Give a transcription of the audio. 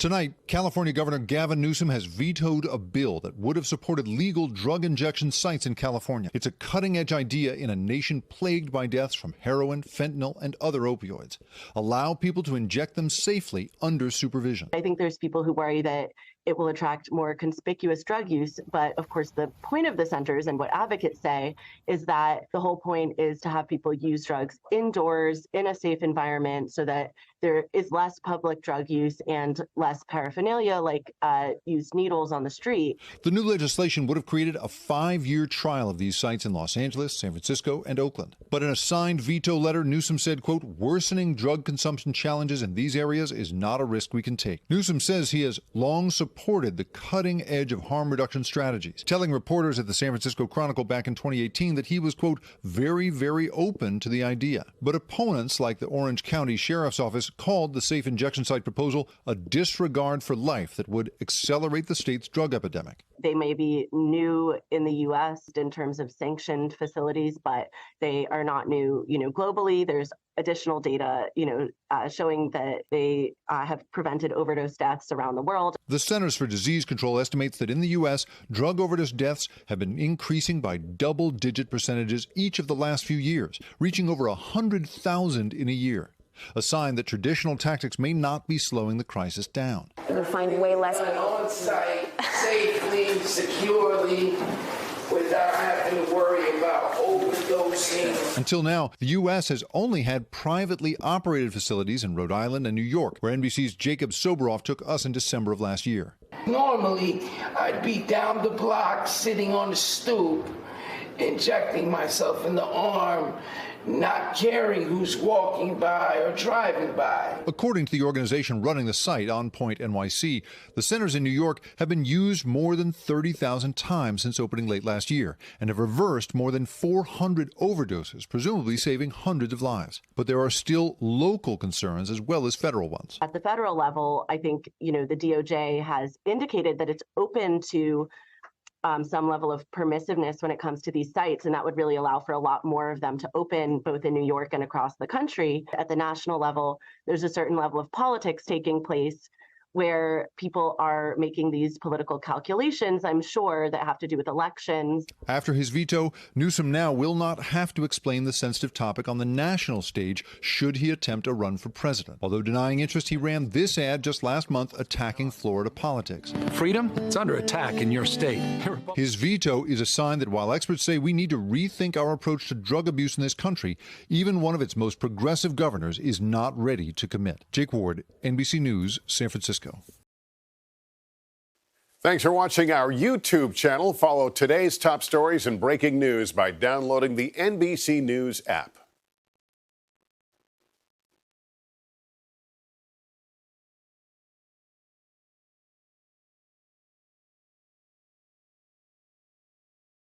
Tonight, California Governor Gavin Newsom has vetoed a bill that would have supported legal drug injection sites in California. It's a cutting-edge idea in a nation plagued by deaths from heroin, fentanyl, and other opioids. Allow people to inject them safely under supervision. I think there's people who worry that it will attract more conspicuous drug use. But of course, the point of the centers and what advocates say is that the whole point is to have people use drugs indoors in a safe environment so that there is less public drug use and less paraphernalia like used needles on the street. The new legislation would have created a 5-year trial of these sites in Los Angeles, San Francisco, and Oakland. But in a signed veto letter, Newsom said, quote, worsening drug consumption challenges in these areas is not a risk we can take. Newsom says he has long supported the cutting edge of harm reduction strategies, telling reporters at the San Francisco Chronicle back in 2018 that he was, quote, very, very open to the idea. But opponents like the Orange County Sheriff's Office called the safe injection site proposal a disregard for life that would accelerate the state's drug epidemic. They may be new in the U.S. in terms of sanctioned facilities, but they are not new, globally. There's additional data, showing that they have prevented overdose deaths around the world. The Centers for Disease Control estimates that in the U.S., drug overdose deaths have been increasing by double-digit percentages each of the last few years, reaching over 100,000 in a year. A sign that traditional tactics may not be slowing the crisis down. We find way less on-site, safely, securely, without having to worry about overdosing. Until now, the U.S. has only had privately operated facilities in Rhode Island and New York, where NBC's Jacob Soboroff took us in December of last year. Normally, I'd be down the block, sitting on the stoop, injecting myself in the arm, not caring who's walking by or driving by. According to the organization running the site, On Point NYC, the centers in New York have been used more than 30,000 times since opening late last year and have reversed more than 400 overdoses, presumably saving hundreds of lives. But there are still local concerns as well as federal ones. At the federal level, I think, the DOJ has indicated that it's open to some level of permissiveness when it comes to these sites, and that would really allow for a lot more of them to open both in New York and across the country. At the national level, there's a certain level of politics taking place where people are making these political calculations, I'm sure, that have to do with elections. After his veto, Newsom now will not have to explain the sensitive topic on the national stage should he attempt a run for president. Although denying interest, he ran this ad just last month attacking Florida politics. Freedom? It's under attack in your state. His veto is a sign that while experts say we need to rethink our approach to drug abuse in this country, even one of its most progressive governors is not ready to commit. Jake Ward, NBC News, San Francisco. Thanks for watching our YouTube channel. Follow today's top stories and breaking news by downloading the NBC News app.